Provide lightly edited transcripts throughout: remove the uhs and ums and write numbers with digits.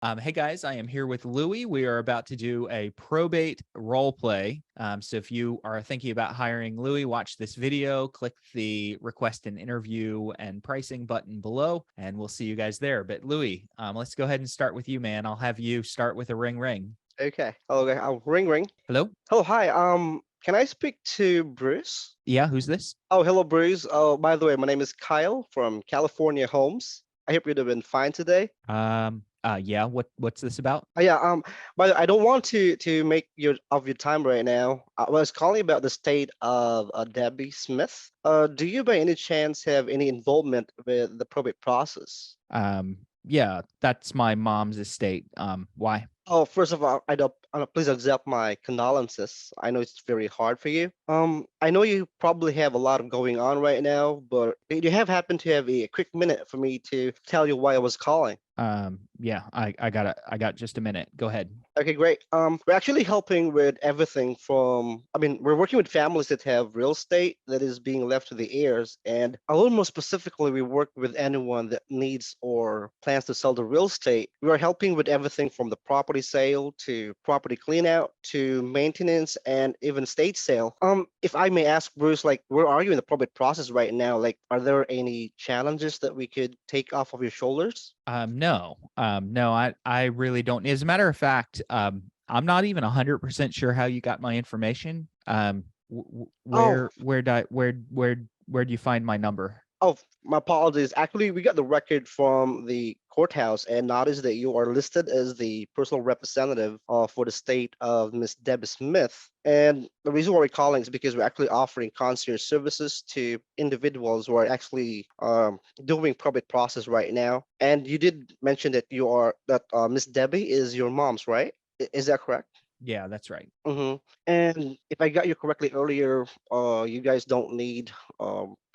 Hey guys, I am here with Louie. We are about to do a probate role play. So if you are thinking about hiring Louie, watch this video, click the request an interview and pricing button below, and we'll see you guys there. But Louie, let's go ahead and start with you, man. I'll have you start with a ring ring. Okay. Okay. Ring ring. Hello? Hello. Hi. Can I speak to Bruce? Yeah, who's this? Oh, hello, Bruce. Oh, by the way, my name is Kyle from California Homes. I hope you're doing fine today. Yeah, what's this about? Oh, yeah. By the way, I don't want to make your time right now. I was calling about the state of Debbie Smith. Do you by any chance have any involvement with the probate process? Yeah, that's my mom's estate. Why? Oh, first of all, please accept my condolences. I know it's very hard for you. I know you probably have a lot of going on right now, but do you have happen to have a quick minute for me to tell you why I was calling? Yeah, I got just a minute. Go ahead. Okay, great. We're actually helping with everything from, we're working with families that have real estate that is being left to the heirs. And a little more specifically, we work with anyone that needs or plans to sell the real estate. We are helping with everything from the property sale to property clean out to maintenance and even estate sale. If I may ask, Bruce, like, where are you in the probate process right now? Like, are there any challenges that we could take off of your shoulders? No, I really don't. As a matter of fact, I'm not even 100% sure how you got my information. Oh, Where do you find my number? Oh, my apologies. Actually, we got the record from the courthouse and noticed that you are listed as the personal representative for the state of Miss Debbie Smith. And the reason why we're calling is because we're actually offering concierge services to individuals who are actually doing probate process right now. And you did mention that Miss Debbie is your mom's, right? Is that correct? Yeah, that's right. Mm-hmm. And if I got you correctly earlier, you guys don't need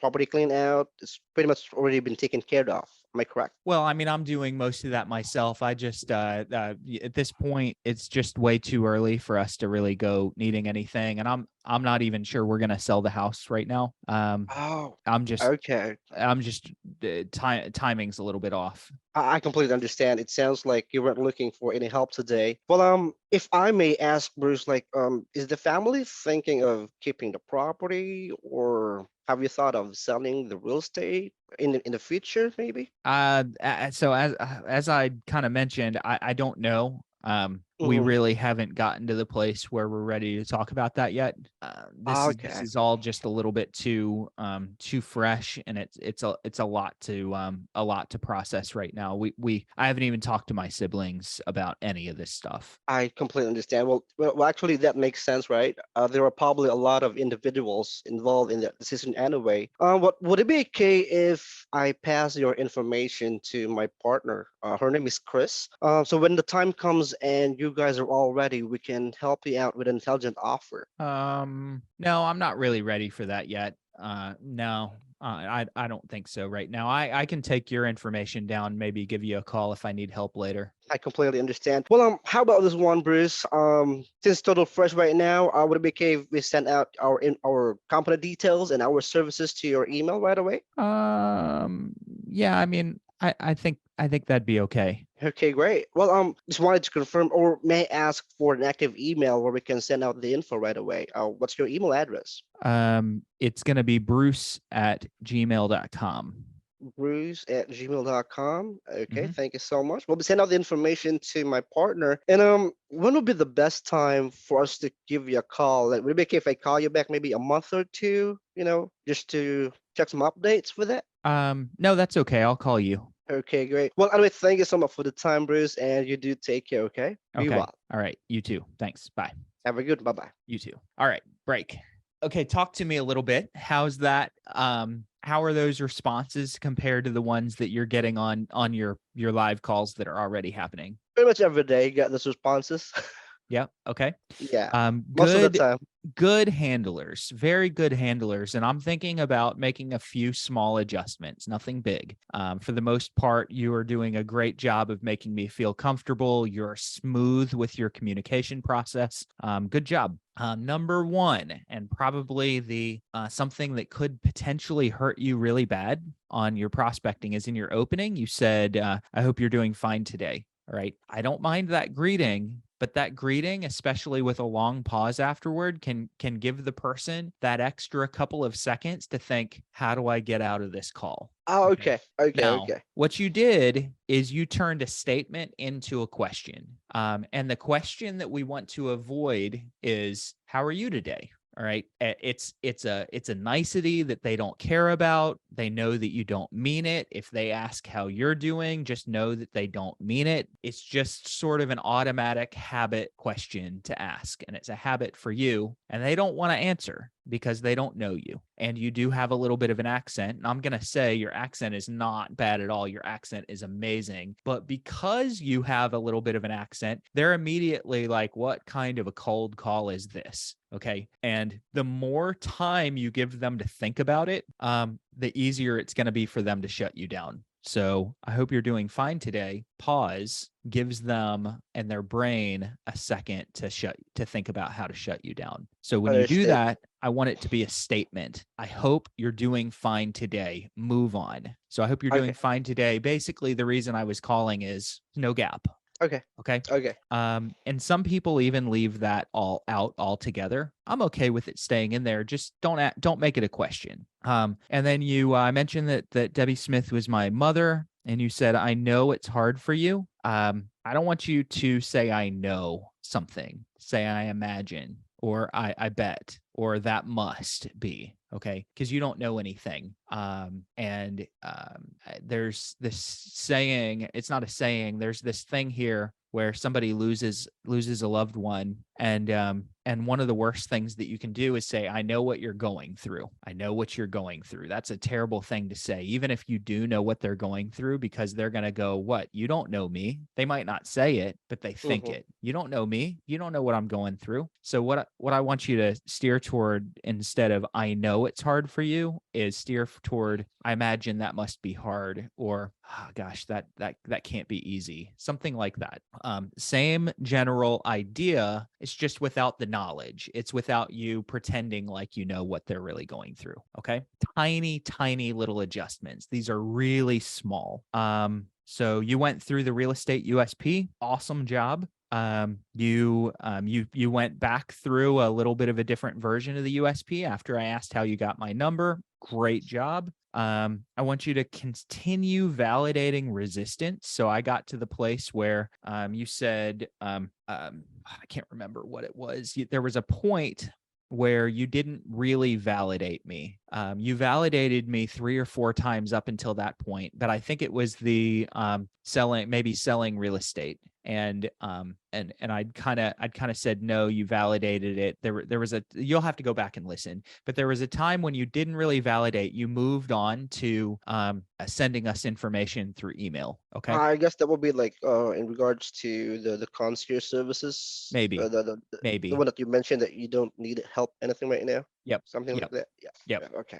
property clean out. It's pretty much already been taken care of. Am I correct? Well, I mean, I'm doing most of that myself. I just at this point, it's just way too early for us to really go needing anything, and I'm not even sure we're gonna sell the house right now. Oh, I'm just okay. I'm just timing's a little bit off. I completely understand. It sounds like you weren't looking for any help today. Well, if I may ask, Bruce, like, is the family thinking of keeping the property, or have you thought of selling the real estate in the future, maybe? So as I kind of mentioned, I don't know. We Mm-hmm. really haven't gotten to the place where we're ready to talk about that yet. This Okay. is all just a little bit too fresh, and it's a lot to process right now. I haven't even talked to my siblings about any of this stuff. I completely understand. Actually, that makes sense, right? There are probably a lot of individuals involved in that decision anyway. What would it be okay if I pass your information to my partner? Her name is Chris. So when the time comes and you guys are all ready, we can help you out with an intelligent offer. No, I'm not really ready for that yet. No, I don't think so right now. I can take your information down, maybe give you a call if I need help later. I completely understand. Well, how about this one, Bruce? Since Total Fresh right now, would it be okay if we send out our company details and our services to your email right away? Um, yeah, I mean, I think that'd be okay. Okay, great. Well, just wanted to confirm, or may I ask for an active email where we can send out the info right away? What's your email address? It's gonna be Bruce at gmail.com. Bruce@gmail.com. Okay, Mm-hmm. thank you so much. We'll be sending out the information to my partner. And when would be the best time for us to give you a call? Like, would it be okay if I call you back maybe a month or two? Just to check some updates with it. No, that's okay. I'll call you. Okay, great. Well, anyway, thank you so much for the time, Bruce, and you do take care. Okay, be Okay. well. All right. You too. Thanks. Bye. Have a good. Bye bye. You too. All right. Break. Okay. Talk to me a little bit. How's that? How are those responses compared to the ones that you're getting on your live calls that are already happening? Pretty much every day, you get those responses. Yeah. Okay. Yeah, most of the Good, time. good handlers, very good handlers. And I'm thinking about making a few small adjustments, nothing big. For the most part, you are doing a great job of making me feel comfortable. You're smooth with your communication process. Good job. Number one, and probably the something that could potentially hurt you really bad on your prospecting is in your opening. You said, I hope you're doing fine today. All right. I don't mind that greeting, but that greeting, especially with a long pause afterward, can give the person that extra couple of seconds to think, how do I get out of this call? Oh, Okay. okay. Okay. Now, Okay. what you did is you turned a statement into a question. And the question that we want to avoid is, how are you today? All right. It's a nicety that they don't care about. They know that you don't mean it. If they ask how you're doing, just know that they don't mean it. It's just sort of an automatic habit question to ask. And it's a habit for you. And they don't want to answer because they don't know you. And you do have a little bit of an accent. And I'm going to say your accent is not bad at all. Your accent is amazing. But because you have a little bit of an accent, they're immediately like, what kind of a cold call is this? Okay. And the more time you give them to think about it, the easier it's going to be for them to shut you down. So I hope you're doing fine today. Pause gives them and their brain a second to think about how to shut you down. So when you do Understood. that, I want it to be a statement. I hope you're doing fine today. Move on. So I hope you're doing Okay. fine today. Basically, the reason I was calling is no gap. Okay. Okay. Okay. And some people even leave that all out altogether. I'm okay with it staying in there. Just don't make it a question. And then you mentioned that Debbie Smith was my mother, and you said, I know it's hard for you. I don't want you to say I know something. Say I imagine, or I bet, or that must be. Okay, because you don't know anything. There's this saying. It's not a saying. There's this thing here where somebody loses a loved one, and one of the worst things that you can do is say, I know what you're going through. I know what you're going through. That's a terrible thing to say, even if you do know what they're going through, because they're going to go, what? You don't know me. They might not say it, but they think Mm-hmm. it. You don't know me. You don't know what I'm going through. So what I want you to steer toward, instead of I know it's hard for you, is steer toward I imagine that must be hard, or oh gosh, that can't be easy. Something like that. Same general idea. It's just without the knowledge. It's without you pretending like you know what they're really going through. Okay. Tiny little adjustments. These are really small. So you went through the real estate USP. Awesome job. You went back through a little bit of a different version of the USP after I asked how you got my number. Great job. I want you to continue validating resistance. So I got to the place where you said, I can't remember what it was. There was a point where you didn't really validate me. You validated me 3 or 4 times up until that point, but I think it was the selling real estate. And I'd kind of said, no, you validated it. There was you'll have to go back and listen, but there was a time when you didn't really validate. You moved on to sending us information through email. Okay. I guess that would be like in regards to the concierge services, Maybe. the one that you mentioned that you don't need help anything right now, Yep. something like Yep. that. Yeah. Yep. Yeah. Okay.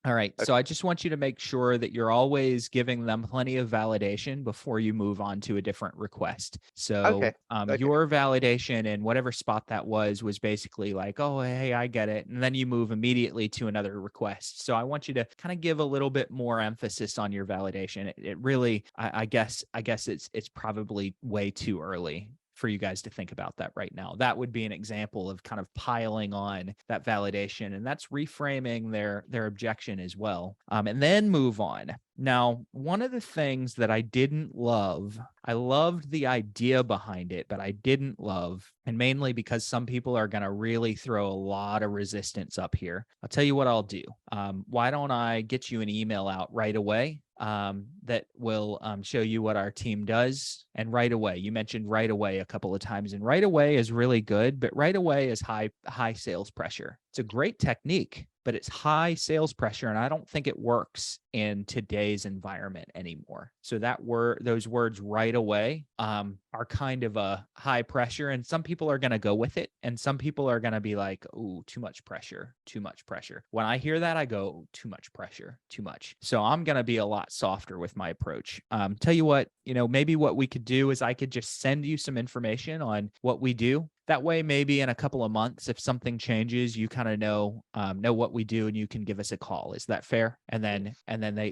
All right. So Okay. I just want you to make sure that you're always giving them plenty of validation before you move on to a different request. Okay. So Okay. your validation in whatever spot that was basically like, oh, hey, I get it. And then you move immediately to another request. So I want you to kind of give a little bit more emphasis on your validation. It really, I guess it's probably way too early for you guys to think about that right now. That would be an example of kind of piling on that validation, and that's reframing their objection as well. And then move on. Now, one of the things that I didn't love, I loved the idea behind it, but I didn't love, and mainly because some people are going to really throw a lot of resistance up here. I'll tell you what I'll do. Why don't I get you an email out right away? That will show you what our team does. And right away, you mentioned right away a couple of times, and right away is really good, but right away is high sales pressure. It's a great technique, but it's high sales pressure, and I don't think it works in today's environment anymore. So those words right away are kind of a high pressure, and some people are going to go with it, and some people are going to be like, "Ooh, too much pressure, too much pressure." When I hear that, I go, "Too much pressure, too much." So I'm going to be a lot softer with my approach. Tell you what, maybe what we could do is I could just send you some information on what we do. That way, maybe in a couple of months, if something changes, you kind of know what we do, and you can give us a call. Is that fair? And then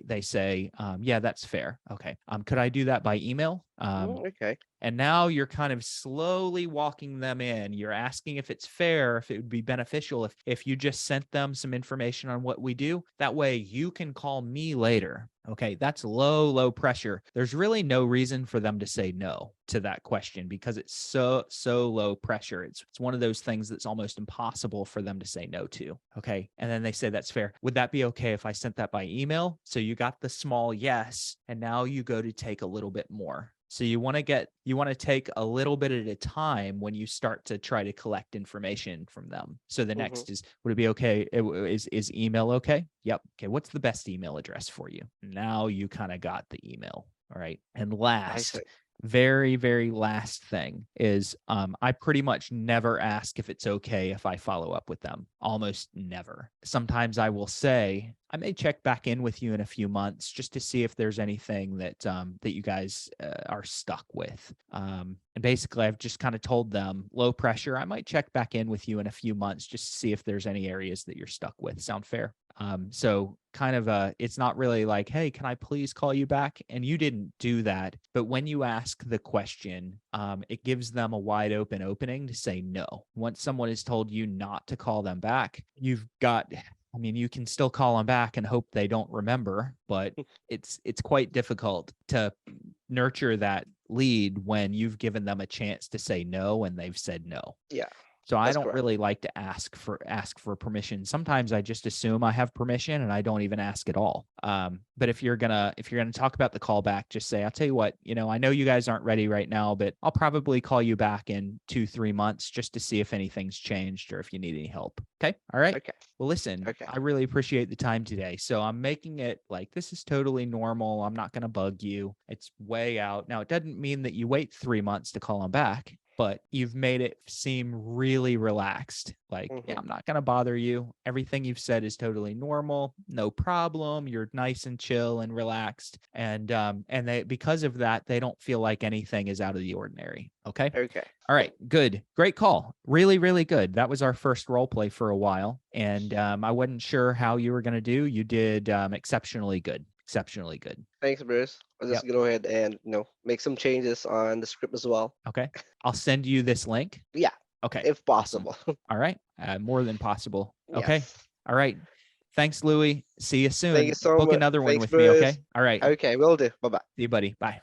they say, yeah, that's fair. Okay. Could I do that by email? Okay. And now you're kind of slowly walking them in. You're asking if it's fair, if it would be beneficial if you just sent them some information on what we do. That way you can call me later. Okay, that's low pressure. There's really no reason for them to say no to that question because it's so low pressure. It's one of those things that's almost impossible for them to say no to. Okay, and then they say that's fair. Would that be okay if I sent that by email? So you got the small yes, and now you go to take a little bit more. So you want to take a little bit at a time when you start to try to collect information from them. So the Mm-hmm. next is, would it be okay? Is email okay? Yep. Okay. What's the best email address for you? Now you kind of got the email. All right. And I see. last, very last thing is I pretty much never ask if it's okay if I follow up with them. Almost never. Sometimes I will say, I may check back in with you in a few months just to see if there's anything that you guys are stuck with. And basically, I've just kind of told them low pressure. I might check back in with you in a few months just to see if there's any areas that you're stuck with. Sound fair? So kind of it's not really like, hey, can I please call you back? And you didn't do that. But when you ask the question, it gives them a wide open opening to say no. Once someone has told you not to call them back, you can still call them back and hope they don't remember, but it's quite difficult to nurture that lead when you've given them a chance to say no and they've said no. Yeah, So I that's don't correct. really like to ask for permission. Sometimes I just assume I have permission and I don't even ask at all. But if you're gonna talk about the callback, just say, I'll tell you what, I know you guys aren't ready right now, but I'll probably call you back in 2-3 months just to see if anything's changed or if you need any help. Okay. All right. Okay. Well, listen, Okay. I really appreciate the time today. So I'm making it like this is totally normal. I'm not gonna bug you. It's way out. Now it doesn't mean that you wait 3 months to call them back, but you've made it seem really relaxed. Like, yeah, Mm-hmm. I'm not going to bother you. Everything you've said is totally normal. No problem. You're nice and chill and relaxed. And they, because of that, they don't feel like anything is out of the ordinary. Okay. Okay. All right. Good. Great call. Really good. That was our first role play for a while. And I wasn't sure how you were going to do. You did exceptionally good. Exceptionally good. Thanks, Bruce. I'll Yep. just go ahead and make some changes on the script as well. Okay. I'll send you this link. Yeah, Okay. if Awesome. possible. All right. More than possible. Okay. Yes. All right. Thanks, Louie. See you Thank you soon. so Book much. another one Thanks, with me. Okay. Bruce. All right. Okay, will do. Bye bye. See you, buddy. Bye.